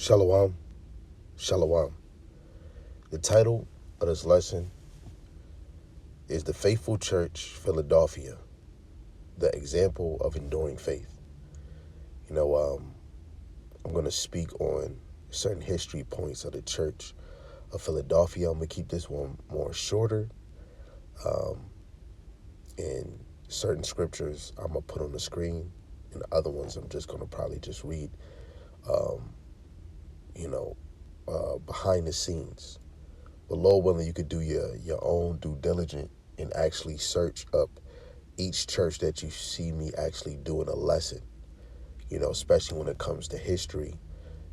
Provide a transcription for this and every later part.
Shalom, shalom. The title of this lesson is The Faithful Church, Philadelphia, the example of enduring faith. I'm going to speak on certain history points of the Church of Philadelphia. I'm going to keep this one more shorter. And certain scriptures I'm going to put on the screen, and the other ones I'm just going to probably just read, behind the scenes. But Lord willing, you could do your own due diligence and actually search up each church that you see me actually doing a lesson, especially when it comes to history.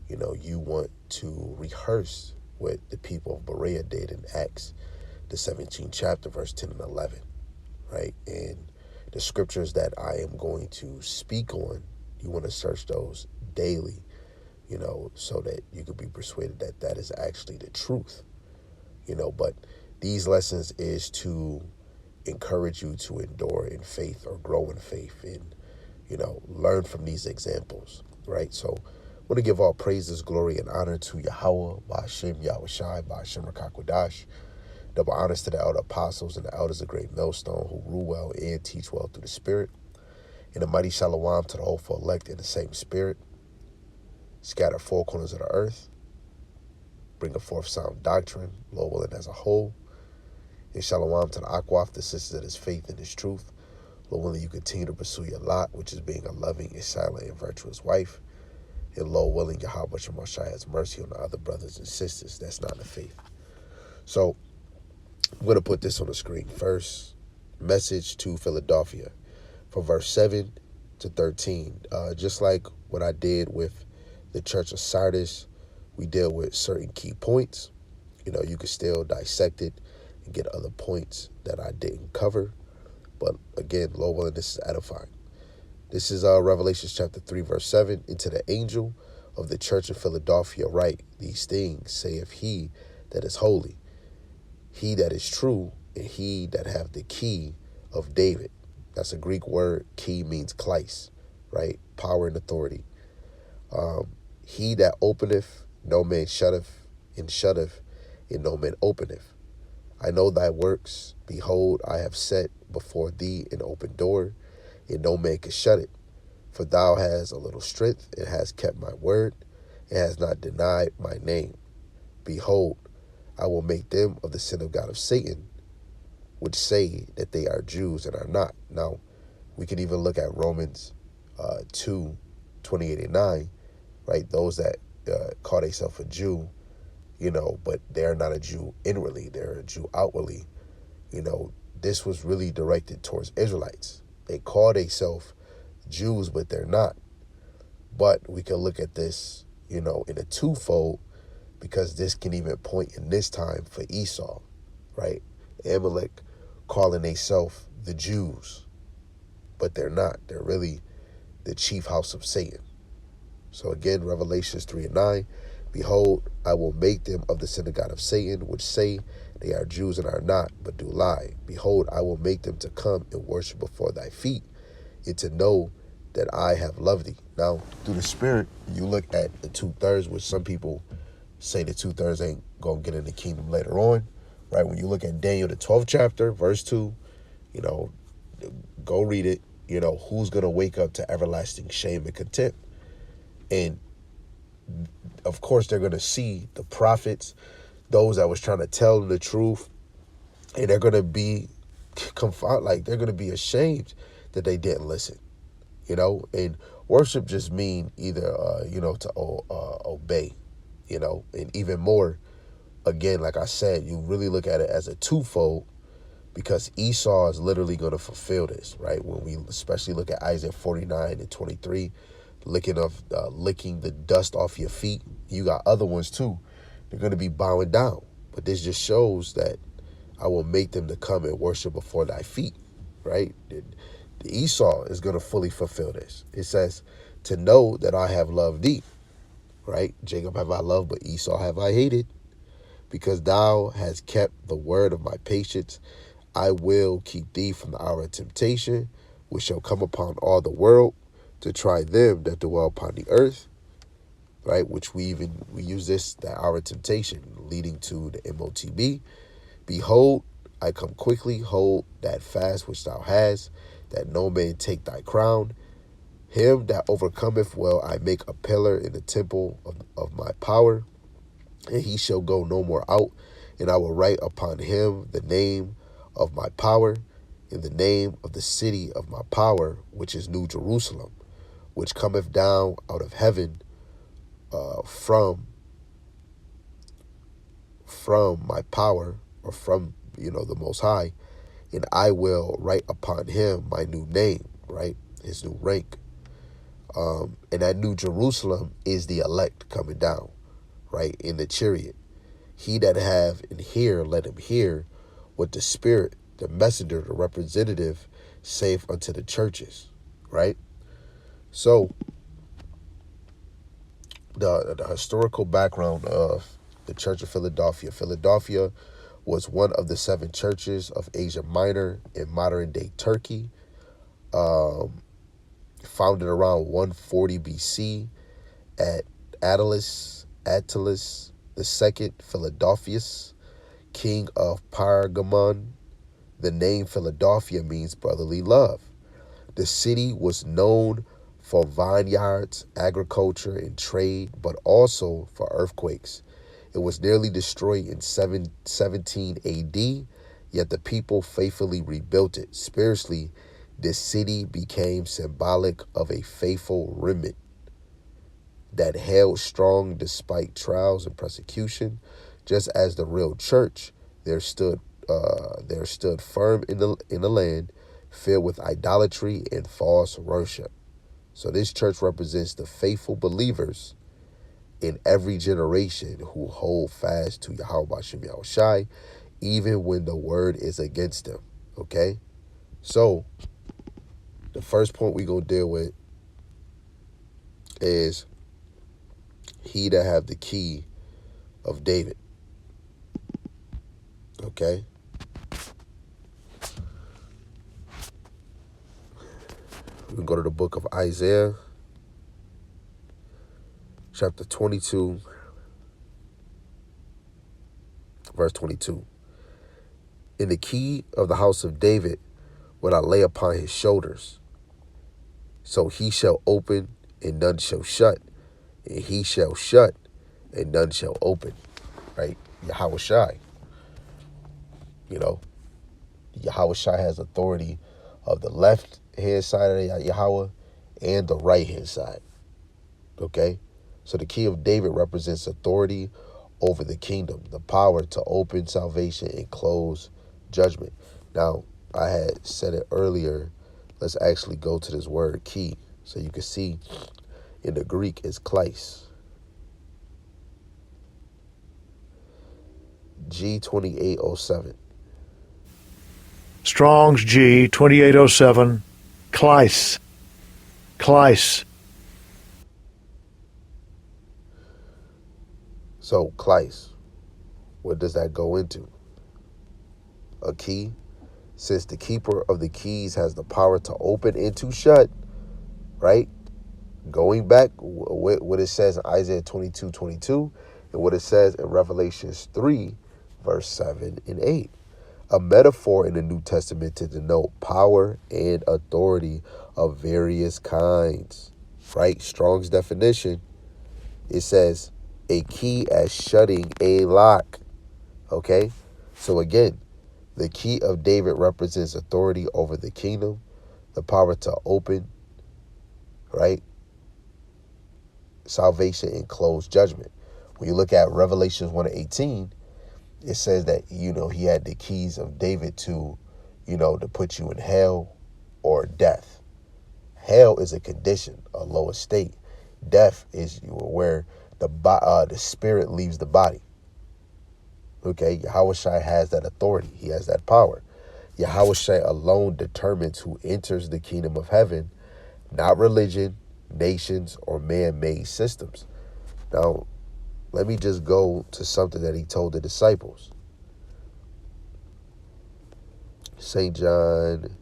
You want to rehearse what the people of Berea did in Acts, the 17th chapter, verse 10 and 11, right? And the scriptures that I am going to speak on, you want to search those daily, so that you could be persuaded that that is actually the truth, but these lessons is to encourage you to endure in faith or grow in faith and, learn from these examples, right? So I want to give all praises, glory, and honor to Yahweh, Ba'ashem, Yahushai, Ba'ashem, Rakakwadash. Double honors to the elder apostles and the elders of Great Millstone who rule well and teach well through the Spirit. And a mighty shalom to the hopeful elect in the same Spirit. Scatter four corners of the earth. Bring forth sound doctrine, Lord willing, as a whole. And shalom to the Akwaf, the sisters of his faith and his truth. Lord willing, you continue to pursue your lot, which is being a loving and silent and virtuous wife. And Lord willing, Yahweh Shemashai has mercy on the other brothers and sisters that's not in the faith. So I'm going to put this on the screen. First, message to Philadelphia from verse 7 to 13. Just like what I did with the Church of Sardis, we deal with certain key points. You can still dissect it and get other points that I didn't cover. But again, Lord willing, this is edifying. This is Revelation chapter 3, verse 7. And to the angel of the church of Philadelphia write, these things saith he that is holy, he that is true, and he that hath the key of David. That's a Greek word. Key means kleis, right? Power and authority. He that openeth, no man shutteth, and no man openeth. I know thy works. Behold, I have set before thee an open door, and no man can shut it. For thou hast a little strength, and hast kept my word, and hast not denied my name. Behold, I will make them of the synagogue of Satan, which say that they are Jews and are not. Now, we can even look at Romans 2, 28 and 9, right? Those that call themselves a Jew, but they're not a Jew inwardly. They're a Jew outwardly. This was really directed towards Israelites. They call themselves Jews, but they're not. But we can look at this, in a twofold, because this can even point in this time for Esau, right? Amalek calling themselves the Jews, but they're not. They're really the chief house of Satan. So again, Revelations 3 and 9, behold, I will make them of the synagogue of Satan, which say they are Jews and are not, but do lie. Behold, I will make them to come and worship before thy feet, and to know that I have loved thee. Now, through the Spirit, you look at the 2/3, which some people say the 2/3 ain't going to get in the kingdom later on, right? When you look at Daniel, the 12th chapter, verse 2, go read it. Who's going to wake up to everlasting shame and contempt? And of course, they're going to see the prophets, those that was trying to tell them the truth, and they're going to be they're going to be ashamed that they didn't listen, and worship just mean either, to obey, and even more, again, like I said, you really look at it as a twofold, because Esau is literally going to fulfill this, right? When we especially look at Isaiah 49 and 23, licking the dust off your feet. You got other ones too. They're going to be bowing down. But this just shows that I will make them to come and worship before thy feet, right? The Esau is going to fully fulfill this. It says, to know that I have loved thee, right? Jacob have I loved, but Esau have I hated. Because thou hast kept the word of my patience, I will keep thee from the hour of temptation, which shall come upon all the world, to try them that dwell upon the earth. right? Which we use this, that our temptation, leading to the MOTB. Behold, I come quickly, hold that fast which thou hast, that no man take thy crown. Him that overcometh will I make a pillar in the temple of my power, and he shall go no more out. And I will write upon him the name of my power, and the name of the city of my power, which is New Jerusalem, which cometh down out of heaven from my power, or from the Most High, and I will write upon him my new name, right? His new rank. And that New Jerusalem is the elect coming down, right? In the chariot. He that have an ear, let him hear what the Spirit, the messenger, the representative, saith unto the churches, right? So the historical background of the Church of Philadelphia. Philadelphia was one of the 7 churches of Asia Minor in modern-day Turkey, founded around 140 BC at Attalus II Philadelphus, king of Pergamon. The name Philadelphia means brotherly love. The city was known for vineyards, agriculture, and trade, but also for earthquakes. It was nearly destroyed in 17 AD, yet the people faithfully rebuilt it. Spiritually, this city became symbolic of a faithful remnant that held strong despite trials and persecution. Just as the real church, there stood firm in the land filled with idolatry and false worship. So this church represents the faithful believers in every generation who hold fast to Yahweh B'Shem Yahushai, even when the word is against them. Okay? So the first point we gonna deal with is he that have the key of David. Okay? We can go to the book of Isaiah, chapter 22, verse 22. In the key of the house of David will I lay upon his shoulders. So he shall open and none shall shut, and he shall shut and none shall open. Right? Yahweh Shai. Yahweh Shai has authority of the left hand side of Yahweh and the right hand side. Okay? So the key of David represents authority over the kingdom, the power to open salvation and close judgment. Now, I had said it earlier. Let's actually go to this word key. So you can see in the Greek it's kleis. G2807. Strong's G 2807. Kleis. Kleis. So kleis, what does that go into? A key. Since the keeper of the keys has the power to open and to shut, right? Going back, what it says in Isaiah 22:22, and what it says in Revelations 3, verse 7 and 8. A metaphor in the New Testament to denote power and authority of various kinds, right? Strong's definition, it says a key as shutting a lock, okay? So again, the key of David represents authority over the kingdom, the power to open, right? Salvation and close judgment. When you look at Revelations 1:18, it says that, he had the keys of David to, to put you in hell or death. Hell is a condition, a lower state. Death is where the spirit leaves the body. Okay, Yahweh Shai has that authority. He has that power. Yahweh Shai alone determines who enters the kingdom of heaven, not religion, nations, or man-made systems. Now, let me just go to something that he told the disciples. St. John,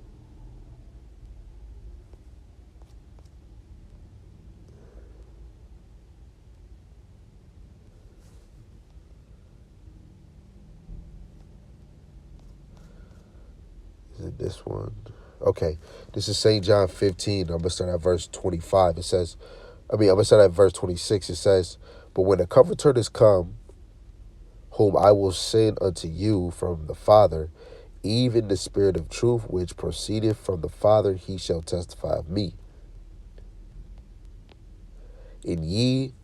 this one. Okay, this is St. John 15. I'm going to start at verse 25. I'm going to start at verse 26. It says, but when the Comforter is come, whom I will send unto you from the Father, even the Spirit of truth, which proceedeth from the Father, he shall testify of me. And ye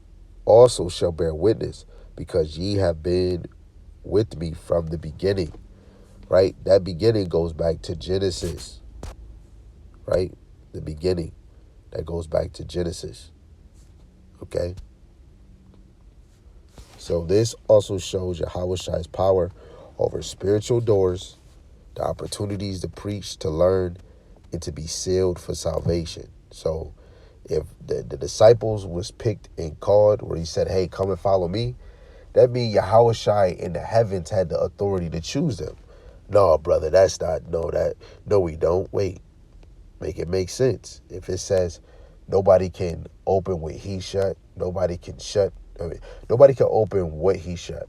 also shall bear witness, because ye have been with me from the beginning. Right? That beginning goes back to Genesis. Right? The beginning. That goes back to Genesis. Okay? So this also shows Yahweh's power over spiritual doors, the opportunities to preach, to learn, and to be sealed for salvation. So if the disciples was picked and called, where he said, hey, come and follow me, that means Yahushua in the heavens had the authority to choose them. No, brother, that's not, no, we don't. Wait, make it make sense. If it says nobody can open what he shut, nobody can open what he shut.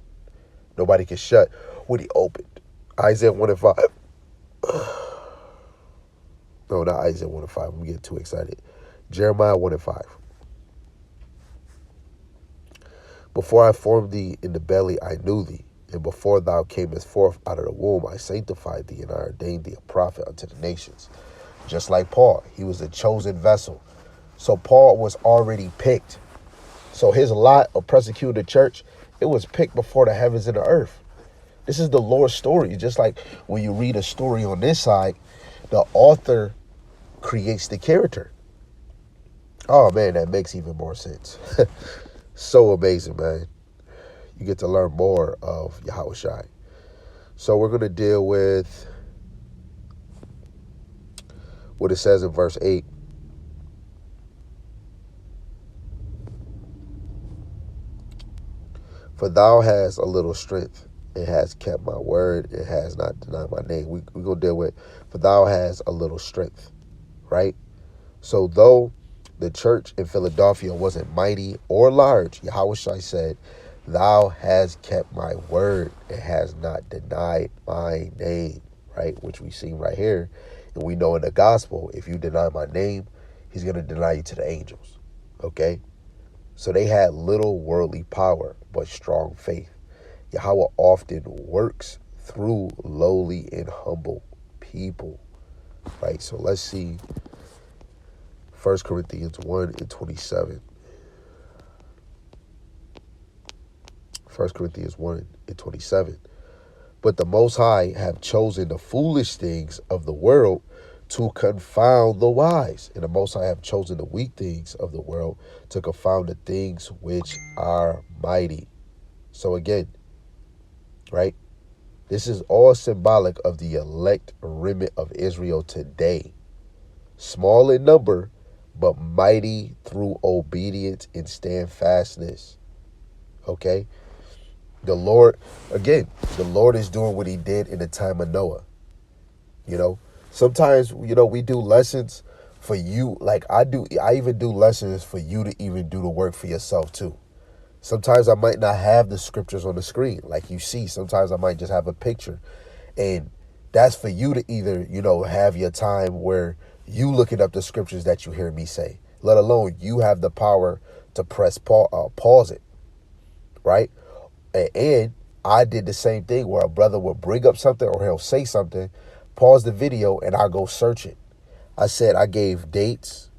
Nobody can shut what he opened. Isaiah 1 and 5. No, not Isaiah 1 and 5. I'm getting too excited. Jeremiah 1 and 5. Before I formed thee in the belly, I knew thee. And before thou camest forth out of the womb, I sanctified thee, and I ordained thee a prophet unto the nations. Just like Paul, he was a chosen vessel. So Paul was already picked. So his lot of persecuting the church, it was picked before the heavens and the earth. This is the Lord's story. Just like when you read a story on this side, the author creates the character. Oh, man, that makes even more sense. So amazing, man. You get to learn more of Yahushua. So we're going to deal with what it says in verse 8. For thou hast a little strength, and has kept my word, and has not denied my name. We're going to deal with, for thou hast a little strength, right? So though the church in Philadelphia wasn't mighty or large, Yahushua said, thou hast kept my word and has not denied my name, right? Which we see right here. And we know in the gospel, if you deny my name, he's going to deny you to the angels, okay? So they had little worldly power, but strong faith. Yahweh often works through lowly and humble people, right? So let's see 1 Corinthians 1 and 27. 1 Corinthians 1 and 27. But the Most High have chosen the foolish things of the world to confound the wise. And the Most High have chosen the weak things of the world to confound the things which are mighty. So again, right? This is all symbolic of the elect remnant of Israel today. Small in number, but mighty through obedience and standfastness. Okay? The Lord is doing what he did in the time of Noah. You know, sometimes, we do lessons for you. Like I even do lessons for you to even do the work for yourself too. Sometimes I might not have the scriptures on the screen. Like you see, sometimes I might just have a picture. And that's for you to either, have your time where you looking up the scriptures that you hear me say, let alone you have the power to press pause it, right? And I did the same thing where a brother will bring up something or he'll say something, pause the video, and I'll go search it. I gave dates.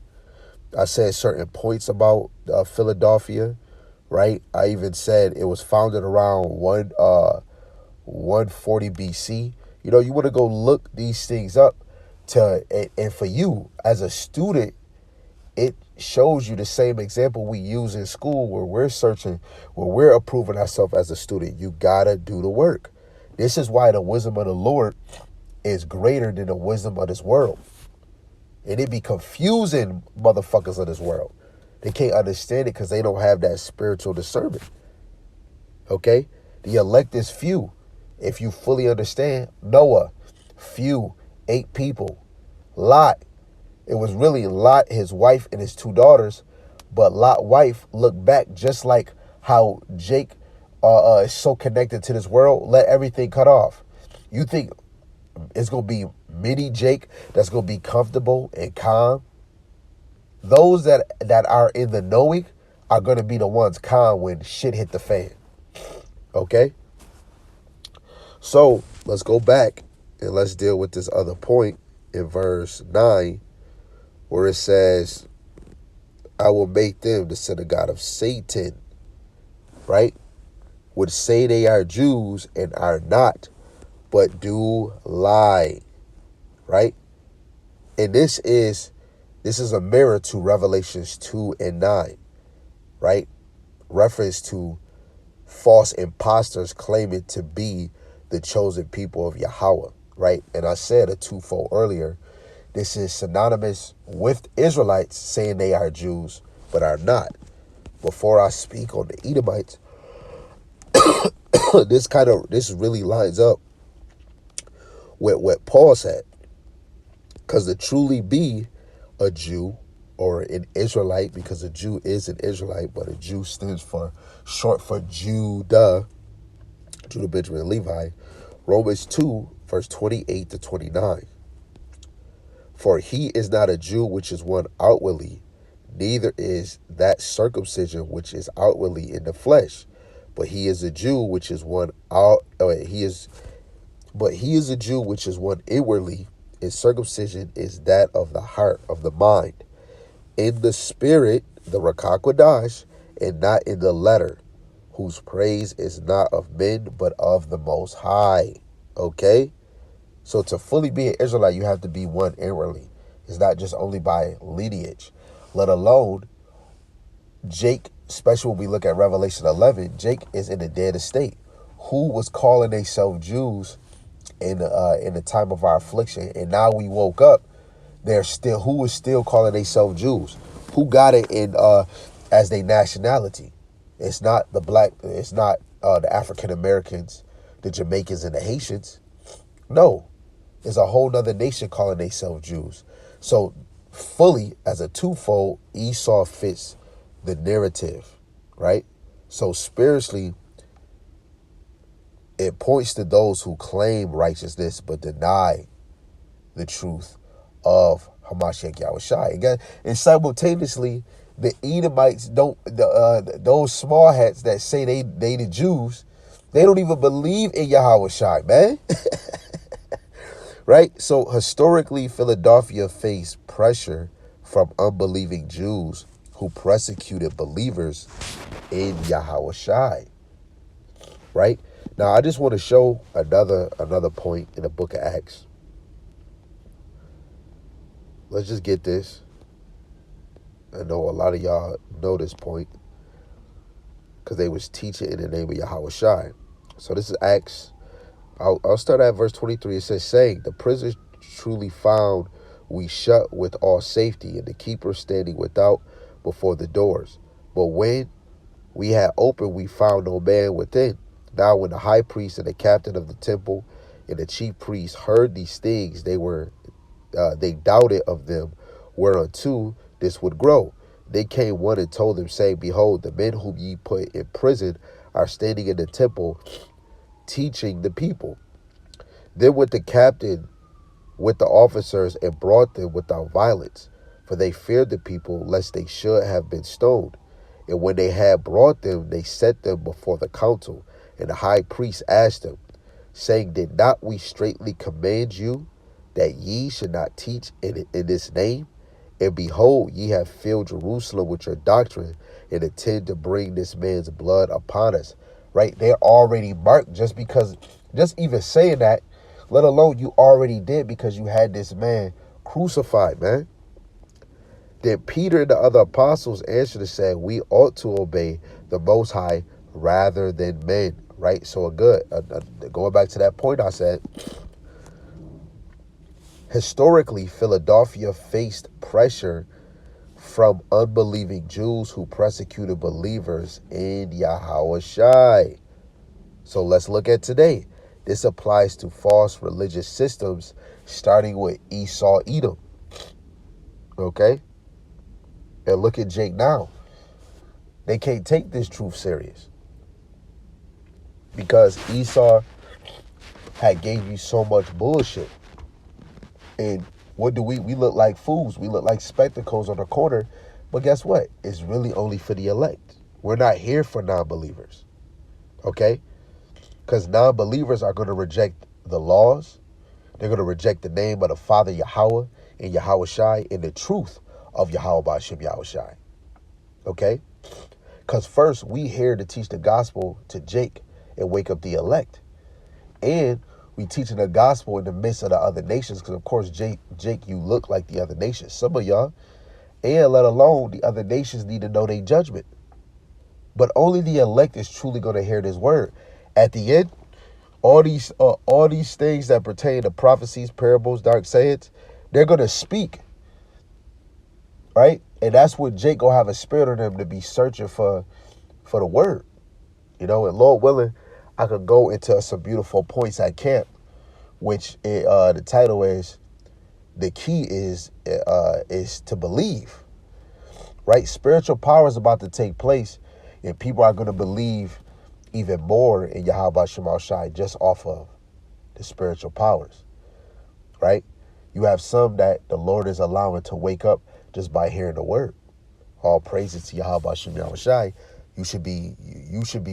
I said certain points about Philadelphia, right? I even said it was founded around 140 BC. You want to go look these things up and for you as a student, it shows you the same example we use in school where we're searching, where we're approving ourselves as a student. You gotta do the work. This is why the wisdom of the Lord is greater than the wisdom of this world. And it be confusing motherfuckers of this world. They can't understand it because they don't have that spiritual discernment. Okay? The elect is few. If you fully understand, Noah, few, 8 people. Lot, it was really Lot, his wife, and his 2 daughters. But Lot's wife looked back just like how Jake is so connected to this world. Let everything cut off. You think it's going to be mini Jake that's going to be comfortable and calm. Those that are in the knowing are going to be the ones calm when shit hit the fan. Okay? So let's go back and let's deal with this other point in verse 9 where it says, I will make them the synagogue of Satan, right? Would say they are Jews and are not, but do lie, right? And this is a mirror to Revelations 2 and 9, right? Reference to false imposters claiming to be the chosen people of Yahweh, right? And I said a twofold earlier. This is synonymous with Israelites saying they are Jews but are not. Before I speak on the Edomites, this really lines up with what Paul said. Because to truly be a Jew or an Israelite, because a Jew is an Israelite, but a Jew stands for short for Judah, Benjamin, and Levi. Romans 2, verse 28 to 29. For he is not a Jew which is one outwardly, neither is that circumcision which is outwardly in the flesh, but he is a Jew which is one he is a Jew which is one inwardly, and circumcision is that of the heart, of the mind, in the spirit, the Rakakwadash, and not in the letter, whose praise is not of men, but of the Most High. Okay? So to fully be an Israelite, you have to be one inwardly. It's not just only by lineage, let alone Jake, especially when we look at Revelation 11, Jake is in a dead estate. Who was calling themselves Jews in the time of our affliction, and now we woke up, who was still calling themselves Jews? Who got it in as their nationality? It's not the black, it's not the African Americans, the Jamaicans, and the Haitians. No, it's a whole nother nation calling themselves Jews. So fully as a twofold, Esau fits the narrative, right? So spiritually, it points to those who claim righteousness but deny the truth of Hamashiach Yahushai. Again, and simultaneously, the Edomites those small hats that say they the Jews, they don't even believe in Yahushai, man. Right? So historically, Philadelphia faced pressure from unbelieving Jews who persecuted believers in Yahushai. Right? Now, I just want to show another point in the book of Acts. Let's just get this. I know a lot of y'all know this point because they was teaching in the name of Yahushai. So this is Acts. I'll start at verse 23. It says, saying, the prisoners truly found we shut with all safety, and the keeper standing without before the doors. But when we had opened, we found no man within. Now when the high priest and the captain of the temple and the chief priests heard these things, they doubted of them whereunto this would grow. They came one and told them, saying, behold, the men whom ye put in prison are standing in the temple, teaching the people. Then went the captain with the officers and brought them without violence, for they feared the people, lest they should have been stoned. And when they had brought them, they set them before the council. And the high priest asked them, saying, did not we straitly command you that ye should not teach in this name? And behold, ye have filled Jerusalem with your doctrine, and intend to bring this man's blood upon us. Right? They're already marked just even saying that, let alone you already did because you had this man crucified, man. Then Peter and the other apostles answered and said, we ought to obey the Most High rather than men. Right? So going back to that point I said, historically, Philadelphia faced pressure from unbelieving Jews who persecuted believers in Yahushai. So let's look at today. This applies to false religious systems, starting with Esau, Edom. Okay? And look at Jake now. They can't take this truth serious, because Esau had gave you so much bullshit. And what do we look like fools. We look like spectacles on the corner. But guess what? It's really only for the elect. We're not here for non-believers. Okay? Because non-believers are going to reject the laws. They're going to reject the name of the Father Yahweh and Yahweh Shai and the truth of Yahweh Ba'ashem Yahweh Shai. Okay? Because first, we here to teach the gospel to Jake and wake up the elect. And we teaching the gospel in the midst of the other nations. Because, of course, Jake, you look like the other nations. Some of y'all. And let alone the other nations need to know their judgment. But only the elect is truly going to hear this word. At the end, all these things that pertain to prophecies, parables, dark sayings, they're going to speak. Right? And that's what Jake going to have a spirit on them to be searching for the word. You know, and Lord willing, I could go into some beautiful points at camp, which the title is, the key is to believe. Right? Spiritual power is about to take place, and people are going to believe even more in Yahweh Shema Shai just off of the spiritual powers. Right? You have some that the Lord is allowing to wake up just by hearing the word. All praises to Yahweh Shema Shai. You should be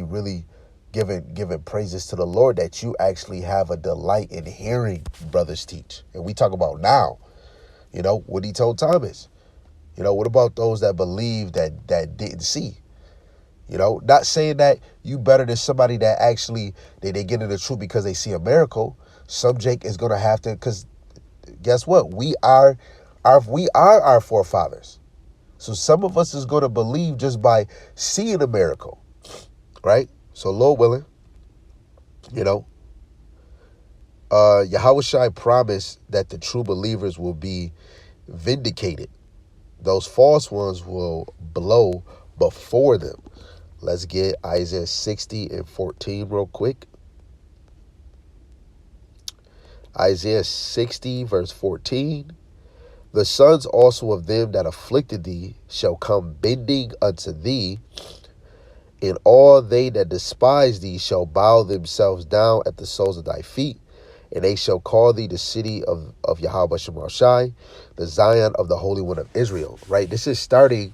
really giving praises to the Lord that you actually have a delight in hearing brothers teach. And we talk about now, you know, what he told Thomas. You know, what about those that believe that didn't see? You know, not saying that you better than somebody that actually they get into the truth because they see a miracle. Some Jake is gonna have to, because guess what? We are our forefathers. So some of us is gonna believe just by seeing a miracle, right? So Lord willing, you know, Yahweh Shai promised that the true believers will be vindicated. Those false ones will blow before them. Let's get Isaiah 60 and 14 real quick. Isaiah 60 verse 14. The sons also of them that afflicted thee shall come bending unto thee, and all they that despise thee shall bow themselves down at the soles of thy feet, and they shall call thee the city of Yahweh Shema Shai, the Zion of the Holy One of Israel. Right? This is starting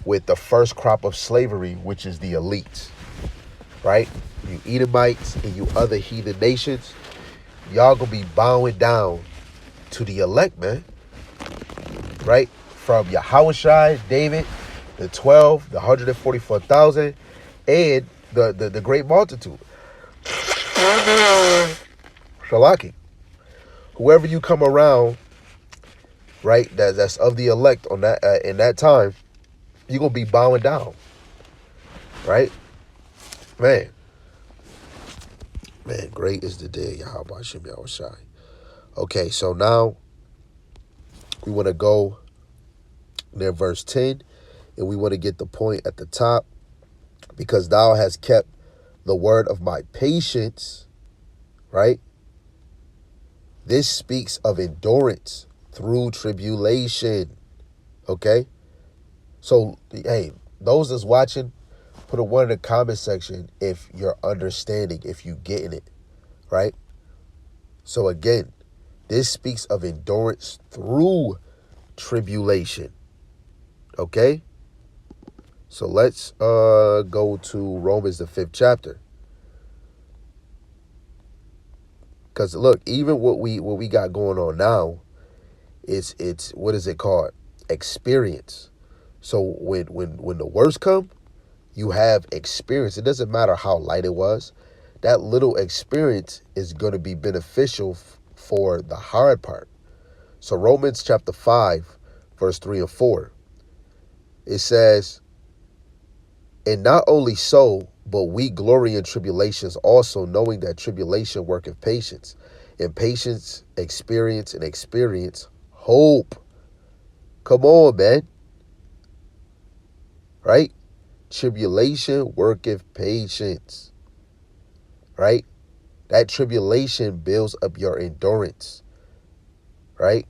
with the first crop of slavery, which is the elites. Right? You Edomites and you other heathen nations, y'all gonna be bowing down to the elect, man. Right? From Yahweh Shai, David, the 12, the 144,000, and the great multitude. Shalaki. Whoever you come around, right, that's of the elect on that in that time, you're gonna be bowing down. Right? Man, great is the day, Yahweh Hashem Yahweh Shai. Okay, so now we want to go near verse 10, and we want to get the point at the top. Because thou hast kept the word of my patience, right? This speaks of endurance through tribulation, okay? So, hey, those that's watching, put a one in the comment section if you're understanding, if you getting it, right? So again, this speaks of endurance through tribulation, okay? So let's go to Romans, the 5th chapter. Because look, even what we got going on now, it's what is it called? Experience. So when the worst come, you have experience. It doesn't matter how light it was. That little experience is going to be beneficial for the hard part. So Romans chapter 5, verse 3 and 4. It says, and not only so, but we glory in tribulations also, knowing that tribulation worketh patience, and patience experience, and experience hope. Come on, man. Right? Tribulation worketh patience. Right? That tribulation builds up your endurance. Right?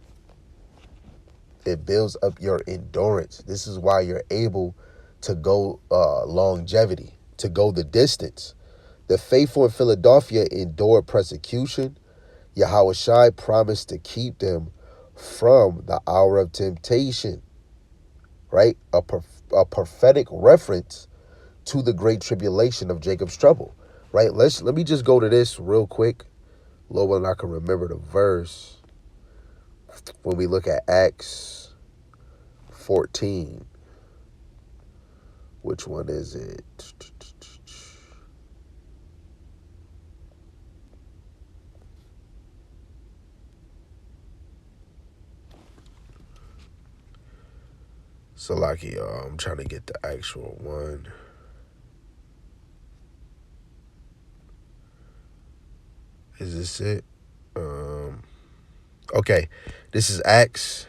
It builds up your endurance. This is why you're able to go longevity, to go the distance. The faithful in Philadelphia endured persecution. Yahweh Shai promised to keep them from the hour of temptation, right? A prophetic reference to the great tribulation of Jacob's trouble, right? Let me just go to this real quick. Lord willing, I can remember the verse when we look at Acts 14. Which one is it? Salaki, I'm trying to get the actual one. Is this it? Okay, this is Acts.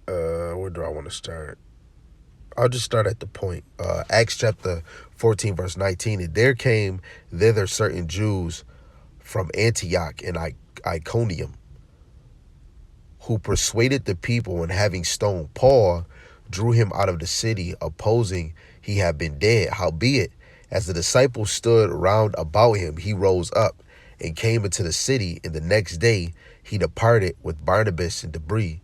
Where do I want to start? I'll just start at the point. Acts chapter 14, verse 19. And there came thither certain Jews from Antioch and Iconium, who persuaded the people, and having stoned Paul, drew him out of the city, opposing he had been dead. Howbeit, as the disciples stood round about him, he rose up and came into the city, and the next day he departed with Barnabas and Debre.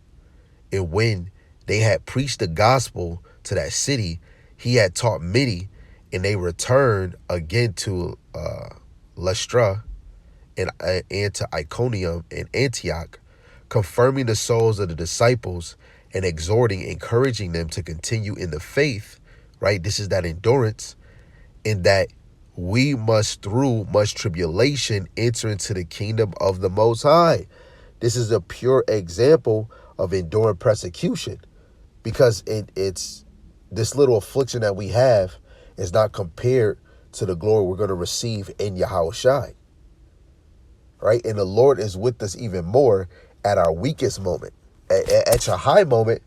And when they had preached the gospel to that city, he had taught many, and they returned again to Lystra and to Iconium and Antioch, confirming the souls of the disciples and exhorting, encouraging them to continue in the faith, right? This is that endurance, in that we must, through much tribulation, enter into the kingdom of the Most High. This is a pure example of enduring persecution, because it's this little affliction that we have is not compared to the glory we're going to receive in Yahushua, right? And the Lord is with us even more at our weakest moment. At your high moment,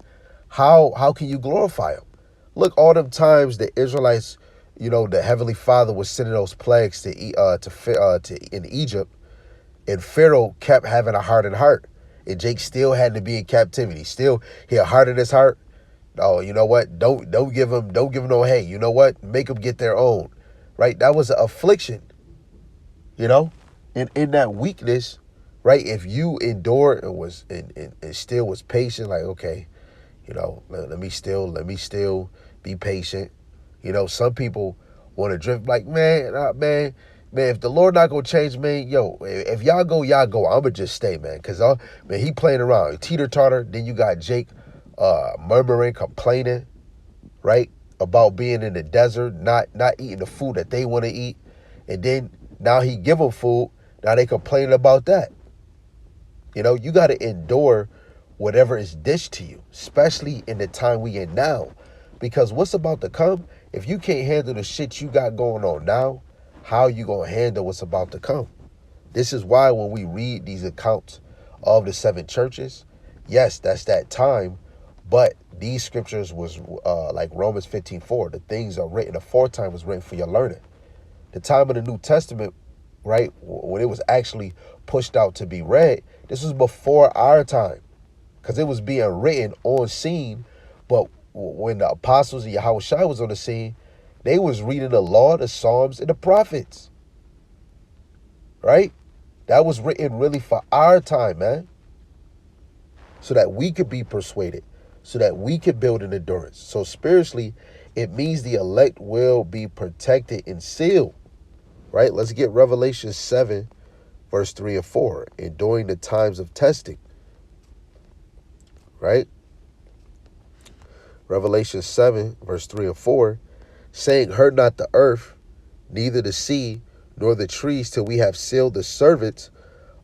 how can you glorify him? Look, all them times the Israelites, the Heavenly Father was sending those plagues to in Egypt, and Pharaoh kept having a hardened heart, and Jake still had to be in captivity. Still, he had hardened his heart. Oh, you know what? Don't give him no hay. You know what? Make them get their own, right? That was an affliction, and in that weakness, right? If you endure and still was patient, like, okay, let me still be patient. Some people want to drift, like, man, if the Lord not gonna change me, if y'all go, I'ma just stay, man. Cause he playing around, teeter-totter. Then you got Jake murmuring, complaining, right? About being in the desert, not eating the food that they want to eat. And then now he give them food. Now they complaining about that. You got to endure whatever is dished to you, especially in the time we in now. Because what's about to come, if you can't handle the shit you got going on now, how you going to handle what's about to come? This is why when we read these accounts of the 7 churches, yes, that's that time, but these scriptures was like Romans 15:4. The things are written aforetime was written for your learning. The time of the New Testament, right, when it was actually pushed out to be read, this was before our time, because it was being written on scene. But when the apostles of Yahushua was on the scene, they was reading the law, the Psalms, and the prophets, right? That was written really for our time, man, so that we could be persuaded, so that we could build an endurance. So spiritually, it means the elect will be protected and sealed, right? Let's get Revelation 7, verse 3 and 4. And during the times of testing, right? Revelation 7, verse 3 and 4, saying, hurt not the earth, neither the sea, nor the trees, till we have sealed the servants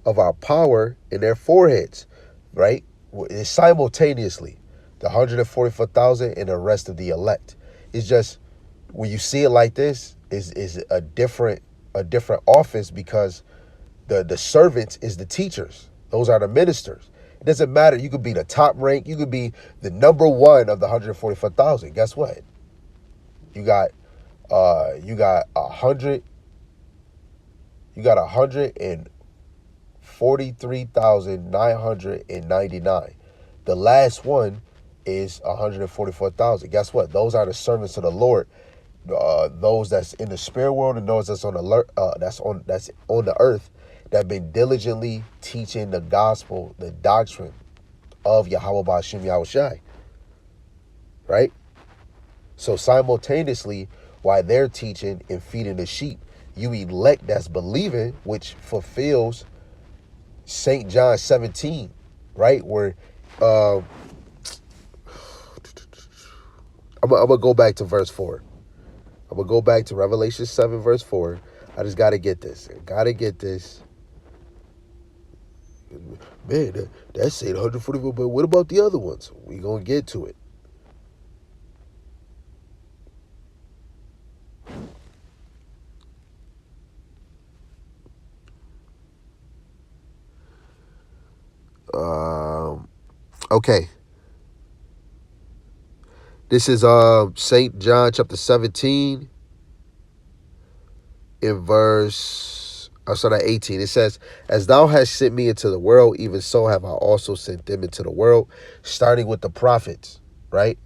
of our power in their foreheads, right? It's simultaneously the 144,000 and the rest of the elect. It's just, when you see it like this, is a different office, because the servants is the teachers. Those are the ministers. It doesn't matter. You could be the top rank. You could be the number one of the 144,000. Guess what? You got 143,999. The last one is 144,000. Guess what? Those are the servants of the Lord. Those that's in the spirit world, and those that's on the that's on the earth. that been diligently teaching the gospel, the doctrine of Yahweh Ba'ashem Yahushai, right? So simultaneously, while they're teaching and feeding the sheep, you elect that's believing, which fulfills St. John 17, right? Where I'm gonna go back to verse 4. I'm gonna go back to Revelation 7, verse 4. I just gotta get this. Man, that's saying 144, but what about the other ones? We gonna get to it. Okay. This is St. John chapter 17 in verse, I start at 18. It says, as thou hast sent me into the world, even so have I also sent them into the world, starting with the prophets, right?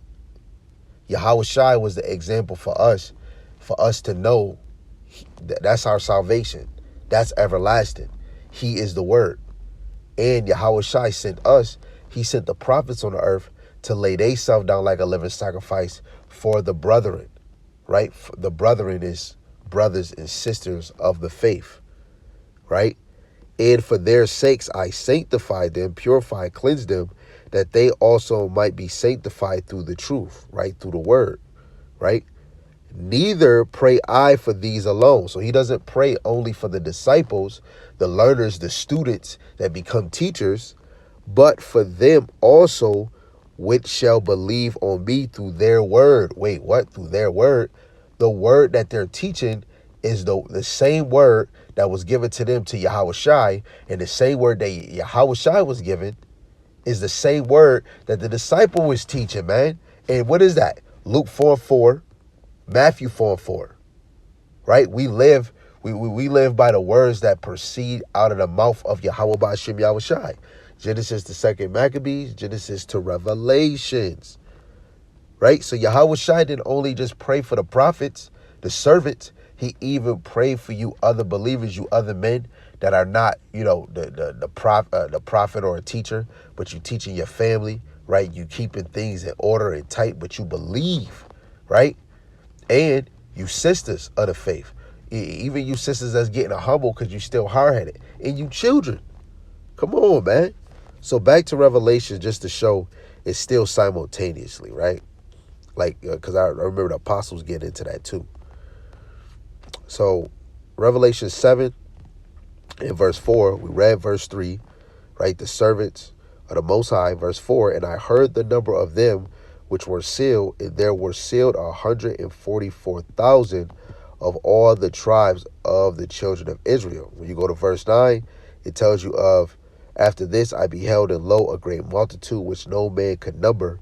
Yahushua was the example for us to know that's our salvation. That's everlasting. He is the word. And Yahushua sent us, he sent the prophets on the earth to lay themselves down like a living sacrifice for the brethren, right? The brethren is brothers and sisters of the faith, right? And for their sakes I sanctify them, purify, cleanse them, that they also might be sanctified through the truth, right? Through the word, right? Neither pray I for these alone. So he doesn't pray only for the disciples, the learners, the students that become teachers, but for them also which shall believe on me through their word. Wait, what? Through their word? The word that they're teaching is the same word that was given to them to Yahushua, and the same word that Yahushua was given is the same word that the disciple was teaching, man. And what is that? Luke 4:4, Matthew 4:4, right? We live by the words that proceed out of the mouth of Yahweh Ba'ashem Yahushai. Genesis to 2nd Maccabees, Genesis to Revelations, right? So Yahushai didn't only just pray for the prophets, the servants, he even prayed for you other believers, you other men that are not, the prophet or a teacher, but you teaching your family, right? You keeping things in order and tight, but you believe, right? And you sisters of the faith, even you sisters that's getting a humble because you still hard-headed, and you children. Come on, man. So back to Revelation, just to show it's still simultaneously, right? Like, because I remember the apostles getting into that too. So Revelation 7 in verse 4, we read verse 3, right? The servants of the Most High, verse 4, and I heard the number of them which were sealed, and there were sealed 144,000 of all the tribes of the children of Israel. When you go to verse 9, it tells you of, after this I beheld, and lo, a great multitude which no man could number,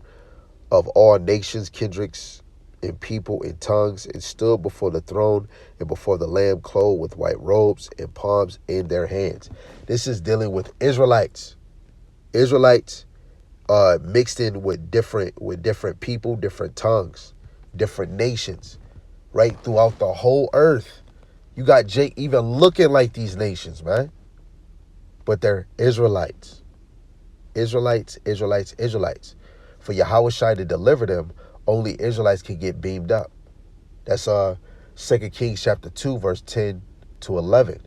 of all nations, kindreds, and people, and tongues, and stood before the throne and before the Lamb, clothed with white robes and palms in their hands. This is dealing with Israelites. Israelites mixed in with different people, different tongues, different nations, right? Throughout the whole earth. You got Jake even looking like these nations, man. But they're Israelites. Israelites. For Yahushua to deliver them, only Israelites can get beamed up. That's 2 Kings chapter 2, verse 10 to 11,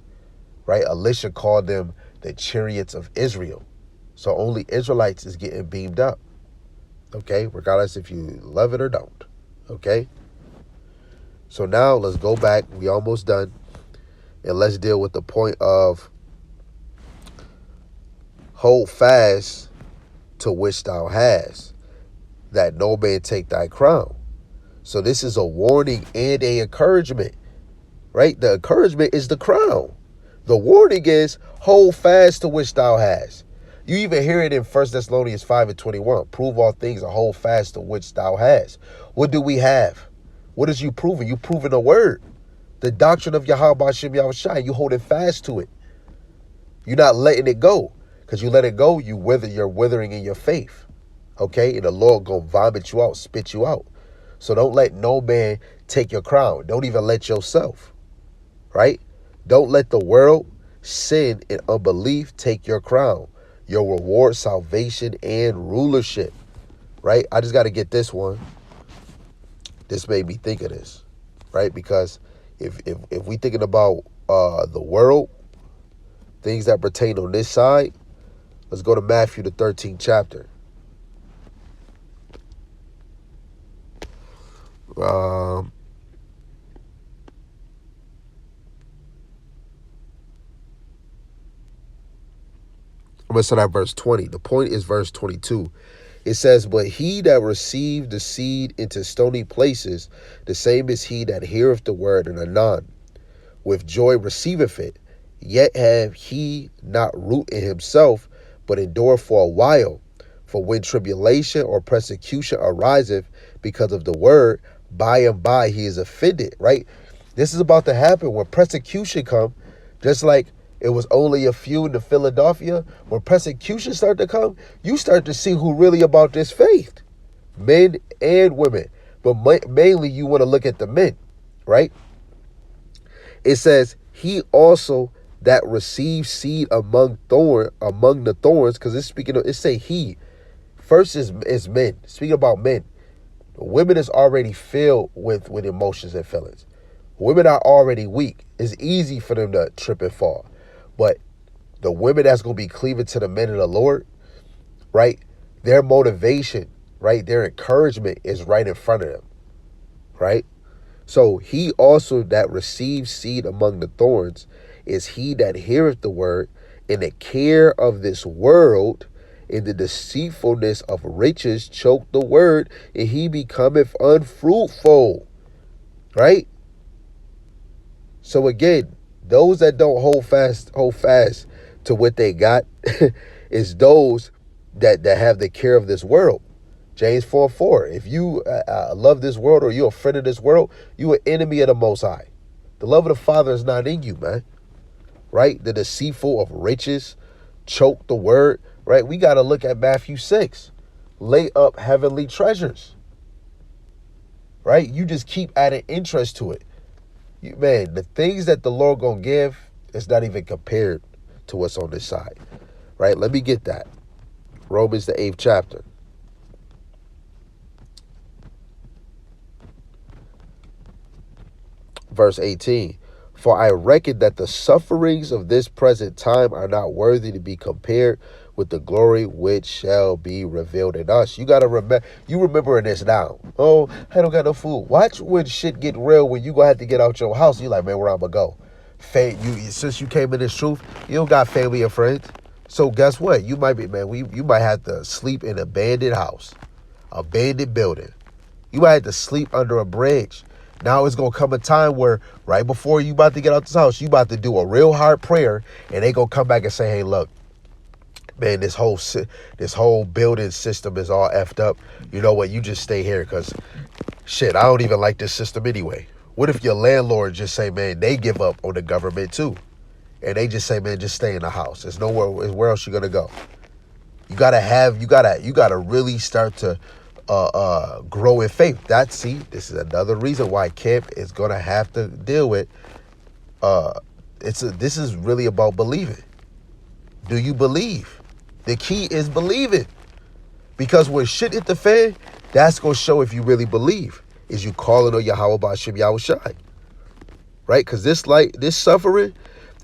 right? Elisha called them the chariots of Israel. So only Israelites is getting beamed up, okay? Regardless if you love it or don't, okay? So now let's go back. We almost done. And let's deal with the point of hold fast to which thou hast, that no man take thy crown. So this is a warning and a encouragement, right? The encouragement is the crown. The warning is hold fast to which thou hast. You even hear it in 1 Thessalonians 5 and 21. Prove all things and hold fast to which thou hast. What do we have? What is you proving? You proving the word. The doctrine of Yahweh Ba'ashem Yahushai. You holding fast to it. You're not letting it go. Because you let it go, you're withering in your faith. Okay? And the Lord gonna vomit you out, spit you out. So don't let no man take your crown. Don't even let yourself. Right? Don't let the world sin and unbelief take your crown, your reward, salvation, and rulership. Right? I just got to get this one. This made me think of this, right? Because if we thinking about the world, things that pertain on this side, let's go to Matthew, the 13th chapter. I'm going to start at verse 20. The point is verse 22. It says, but he that received the seed into stony places, the same is he that heareth the word, and anon with joy receiveth it. Yet have he not root in himself, but endure for a while. For when tribulation or persecution ariseth because of the word, by and by he is offended, right? This is about to happen when persecution come, just like it was only a few in the Philadelphia. When persecution start to come, you start to see who really about this faith, men and women. But mainly you want to look at the men, right? It says, he also that receives seed among the thorns, because it's speaking of, it say he. First is men, speaking about men. Women is already filled with emotions and feelings. Women are already weak. It's easy for them to trip and fall. But the women that's going to be cleaving to the men of the Lord, right? Their motivation, right? Their encouragement is right in front of them, right? So he also that receives seed among the thorns is he that heareth the word, and the care of this world and the deceitfulness of riches choke the word, and he becometh unfruitful, right? So again, those that don't hold fast to what they got is those that have the care of this world. James 4:4. If you love this world, or you're a friend of this world, you an enemy of the Most High. The love of the Father is not in you, man. Right? The deceitful of riches choke the word. Right? We got to look at Matthew 6. Lay up heavenly treasures. Right? You just keep adding interest to it. Man, the things that the Lord gonna give is not even compared to what's on this side. Right? Let me get that. Romans, the 8th chapter. Verse 18. For I reckon that the sufferings of this present time are not worthy to be compared with the glory which shall be revealed in us. You got to remember, you remembering this now. Oh, I don't got no food. Watch when shit get real, when you going to have to get out your house. You like, man, where I'm going to go? Since you came in this truth, you don't got family or friends. So guess what? You might be, man, you might have to sleep in an abandoned house, abandoned building. You might have to sleep under a bridge. Now it's going to come a time where right before you about to get out this house, you about to do a real hard prayer, and they going to come back and say, hey, look, man, this whole building system is all effed up. You know what? You just stay here because, shit, I don't even like this system anyway. What if your landlord just say, man, they give up on the government too, and they just say, man, just stay in the house. There's nowhere. Where else you gonna go? You gotta really start to grow in faith. This is another reason why camp is gonna have to deal with. This is really about believing. Do you believe? The key is believing. Because when shit hit the fan, that's going to show if you really believe. Is you calling on Yahweh Ba'Shem Yahushai. Right? Because this suffering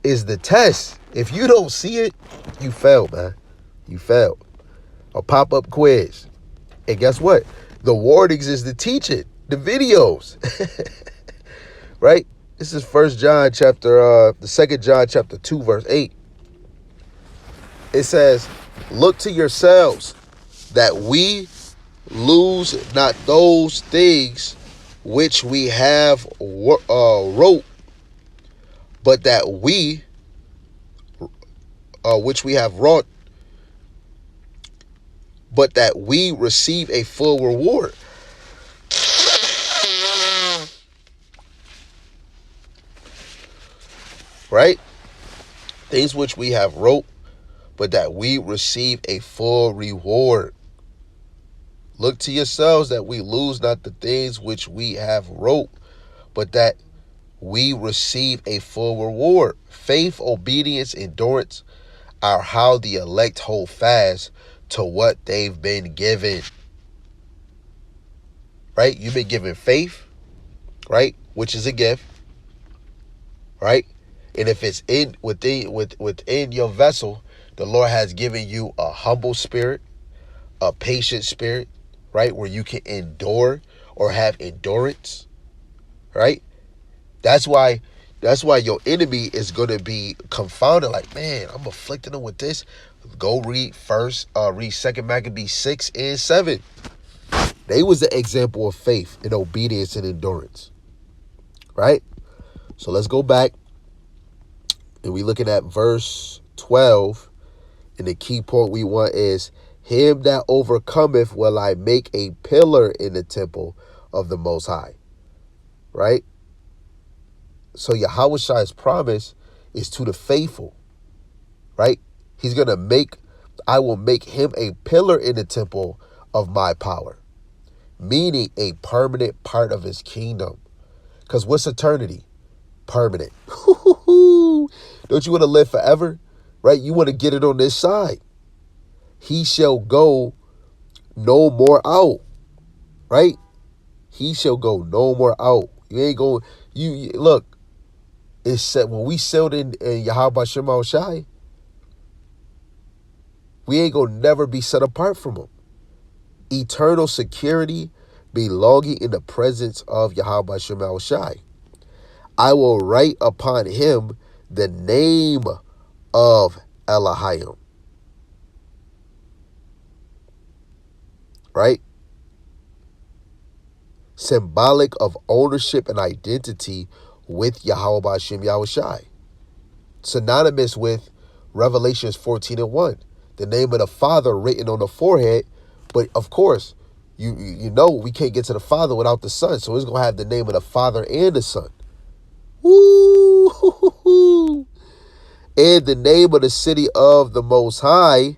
is the test. If you don't see it, you failed, man. You failed. A pop-up quiz. And guess what? The warnings is to teach it. The videos. Right? This is 2 John chapter 2 verse 8. It says, look to yourselves that we lose not those things which we have wrote, but that which we have wrought, but that we receive a full reward. Right? Things which we have wrote, but that we receive a full reward. Look to yourselves that we lose not the things which we have wrote, but that we receive a full reward. Faith, obedience, endurance are how the elect hold fast to what they've been given. Right? You've been given faith, right? Which is a gift, right? And if it's within your vessel, the Lord has given you a humble spirit, a patient spirit, right? Where you can endure or have endurance, right? That's why your enemy is going to be confounded. Like, man, I'm afflicting them with this. Go read Second Maccabees 6 and 7. They was the example of faith and obedience and endurance, right? So let's go back and we looking at verse 12. And the key point we want is, him that overcometh will I make a pillar in the temple of the Most High, right? So Yahweh's promise is to the faithful, right? He's going to I will make him a pillar in the temple of my power, meaning a permanent part of his kingdom. Because what's eternity? Permanent. Don't you want to live forever? Right? You want to get it on this side. He shall go no more out. Right? He shall go no more out. You ain't going. You look. It's said when we sealed in Yahweh Shema Shai, we ain't gonna never be set apart from him. Eternal security belonging in the presence of Yahweh Shema Shai. I will write upon him the name of Elohim. Right? Symbolic of ownership and identity with Yahweh Hashem Yahushai. Synonymous with Revelations 14 and 1. The name of the Father written on the forehead. But of course, you know we can't get to the Father without the Son. So it's going to have the name of the Father and the Son. Woo! And the name of the city of the Most High.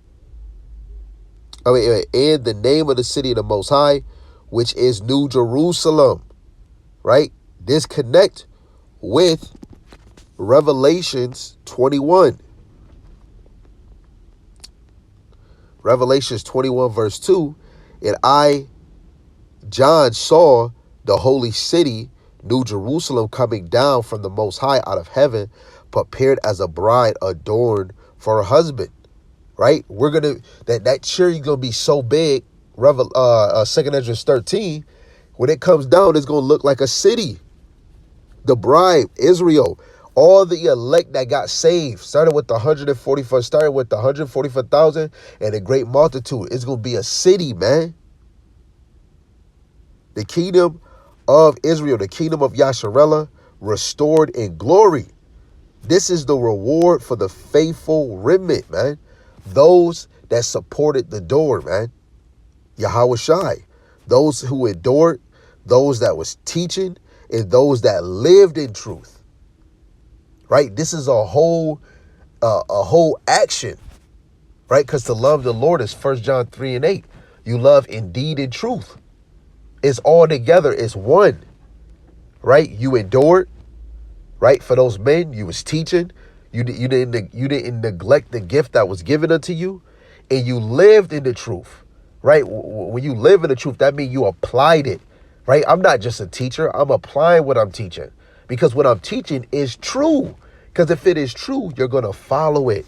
And the name of the city of the Most High, which is New Jerusalem. Right? This connect with Revelations 21. Revelations 21 verse 2. And I, John, saw the holy city, New Jerusalem, coming down from the Most High out of heaven, prepared as a bride adorned for her husband. Right? We're going to, that cherry going to be so big, 2 Esdras 13, when it comes down, it's going to look like a city. The bride, Israel, all the elect that got saved, started with the 144,000 and a great multitude. It's going to be a city, man. The kingdom of Israel, the kingdom of Yasharellah, restored in glory. This is the reward for the faithful remnant, man. Those that supported the door, man. Yahweh Shai. Those who endured, those that was teaching, and those that lived in truth. Right? This is a whole action. Right? Because to love the Lord is 1 John 3 and 8. You love indeed in truth. It's all together. It's one. Right? You endured. Right? For those men, you was teaching. You didn't neglect the gift that was given unto you. And you lived in the truth. Right? When you live in the truth, that means you applied it. Right? I'm not just a teacher. I'm applying what I'm teaching. Because what I'm teaching is true. Because if it is true, you're going to follow it.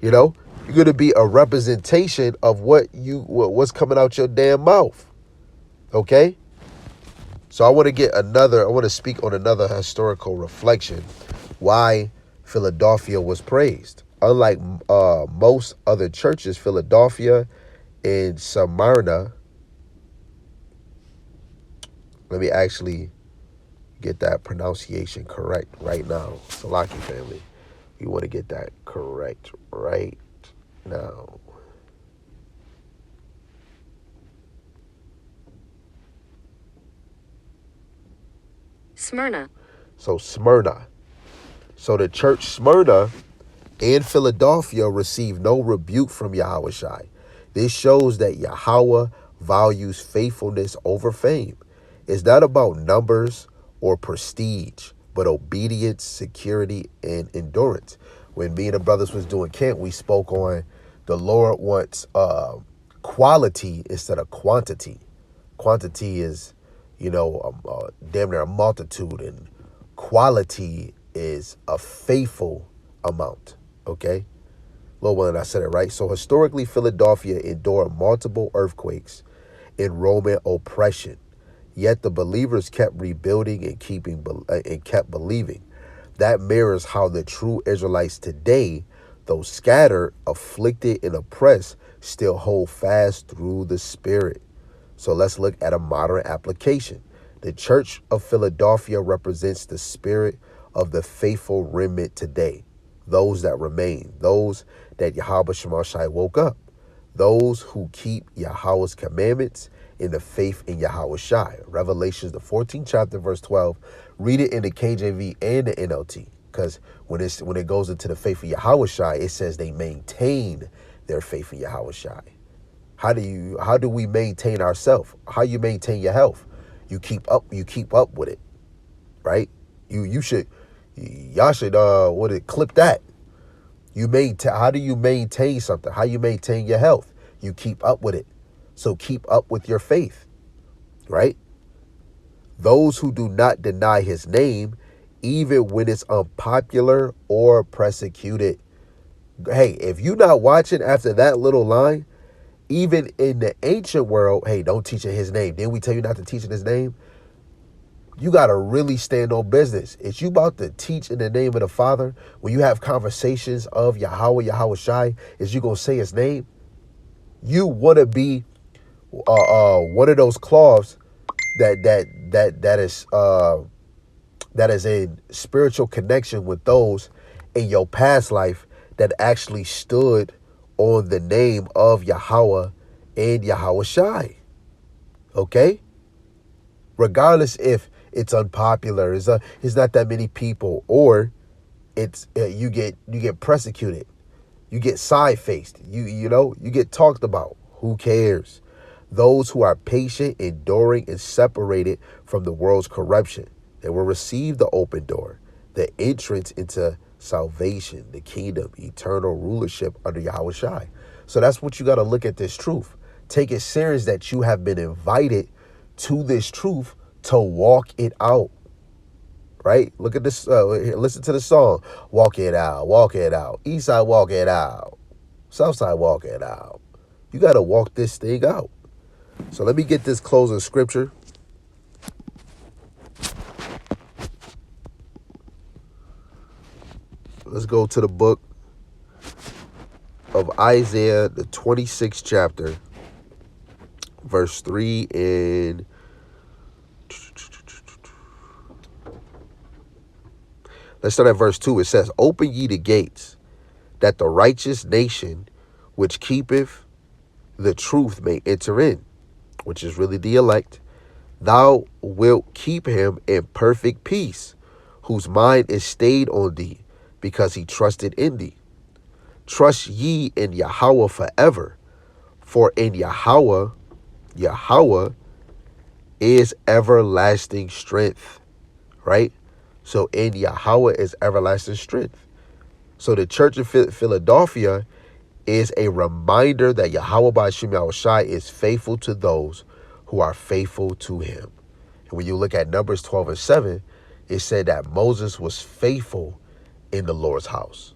You know? You're going to be a representation of what's coming out your damn mouth. Okay? So I want to speak on another historical reflection. Why Philadelphia was praised. Unlike most other churches, Philadelphia and Smyrna, let me actually get that pronunciation correct right now. Salaki family, we want to get that correct right now. Smyrna. So Smyrna. So the church Smyrna and Philadelphia received no rebuke from Yahweh Shai. This shows that Yahweh values faithfulness over fame. It's not about numbers or prestige, but obedience, security, and endurance. When me and the brothers was doing camp, we spoke on the Lord wants quality instead of quantity. Quantity is, damn near a multitude, and quality is a faithful amount. Okay? Lord willing, I said it right. So historically, Philadelphia endured multiple earthquakes and Roman oppression. Yet the believers kept rebuilding and kept believing. That mirrors how the true Israelites today, though scattered, afflicted, and oppressed, still hold fast through the Spirit. So let's look at a modern application. The Church of Philadelphia represents the spirit of the faithful remnant today. Those that remain, those that Yahweh Shemashai woke up, those who keep Yahweh's commandments in the faith in Yahweh Shai. Revelations, the 14th chapter, verse 12. Read it in the KJV and the NLT, because when it goes into the faith of Yahweh Shai, it says they maintain their faith in Yahweh Shai. How do we maintain ourselves? How you maintain your health? You keep up with it, right? Y'all should clip that. How do you maintain something? How you maintain your health? You keep up with it. So keep up with your faith, right? Those who do not deny his name, even when it's unpopular or persecuted. Hey, if you're not watching after that little line, even in the ancient world, hey, don't teach in his name. Didn't we tell you not to teach in his name? You got to really stand on business. If you about to teach in the name of the Father, when you have conversations of Yahweh Shai, is you going to say his name? You want to be one of those cloths that is in spiritual connection with those in your past life that actually stood on the name of Yahweh and Yahweh Shai. Okay? Regardless if it's unpopular, it's not that many people, or it's you get persecuted, you get side-faced, you get talked about. Who cares? Those who are patient, enduring, and separated from the world's corruption, they will receive the open door, the entrance into salvation, the kingdom, eternal rulership under Yahweh Shai. So that's what you got to look at this truth. Take it serious that you have been invited to this truth to walk it out, right? Look at this. Listen to the song. Walk it out, walk it out. East side, walk it out. South side, walk it out. You got to walk this thing out. So let me get this closing scripture. Let's go to the book of Isaiah, the 26th chapter, verse 3 and let's start at verse 2. It says, "Open ye the gates, that the righteous nation which keepeth the truth may enter in," which is really the elect. "Thou wilt keep him in perfect peace, whose mind is stayed on thee, because he trusted in thee. Trust ye in Yahweh forever, for in Yahweh is everlasting strength," right? So in Yahweh is everlasting strength. So the Church of Philadelphia is a reminder that Yahweh Ba'ashem Yahushai is faithful to those who are faithful to him. And when you look at Numbers 12 and 7, it said that Moses was faithful in the Lord's house.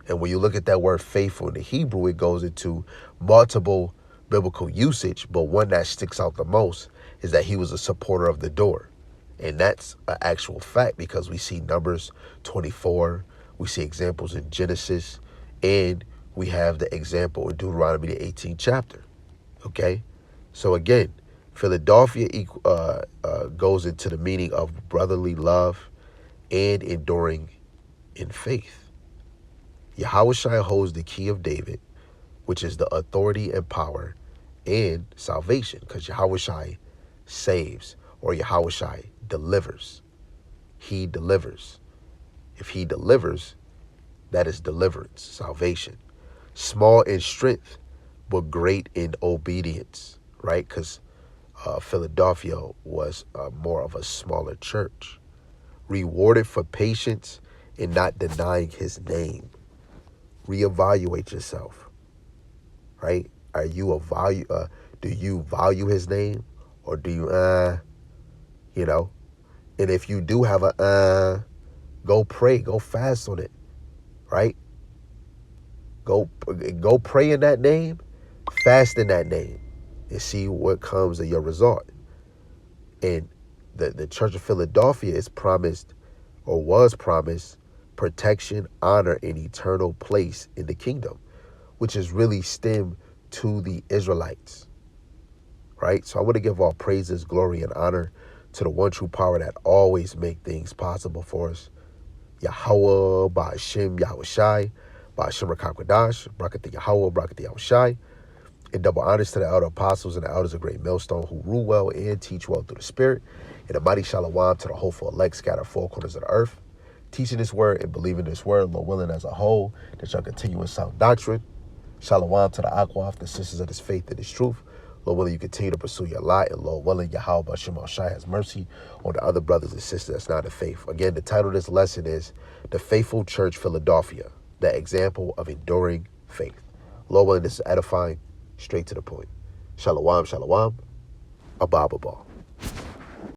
And when you look at that word faithful in the Hebrew, it goes into multiple biblical usage, but one that sticks out the most is that he was a supporter of the door. And that's an actual fact, because we see Numbers 24, we see examples in Genesis, and we have the example in Deuteronomy, the 18th chapter. Okay? So again, Philadelphia goes into the meaning of brotherly love and enduring in faith. Yahweh Shai holds the key of David, which is the authority and power and salvation, because Yahweh Shai saves, or Yahweh Shai delivers. He delivers. If he delivers, that is deliverance, salvation. Small in strength, but great in obedience, right? Because Philadelphia was more of a smaller church. rewarded for patience and not denying his name. Reevaluate yourself, right? Are you do you value his name, or do you, you know? And if you do have go pray, go fast on it, right? Go pray in that name, fast in that name, and see what comes of your result. And the Church of Philadelphia is promised, or was promised, protection, honor, and eternal place in the kingdom, which is really stem to the Israelites, right? So I want to give all praises, glory, and honor to the one true power that always make things possible for us. Yahweh, Ba'ashem, Yahushai, Ba'ashem Rakakwadash, Brakati Yahweh, Brakati Yahushai. And double honors to the elder apostles and the elders of Great Millstone who rule well and teach well through the Spirit. And a mighty shalom to the hopeful elect scattered four corners of the earth. Teaching this word and believing this word, Lord willing, as a whole, that shall continue in sound doctrine. Shalom to the Akwaf, the sisters of this faith and this truth. Lord willing, you continue to pursue your light. And Lord willing, Yahweh B'Shem Shai has mercy on the other brothers and sisters that's not in faith. Again, the title of this lesson is The Faithful Church Philadelphia, the example of enduring faith. Lord willing, this is edifying, straight to the point. Shalom, shalom, abba, abba.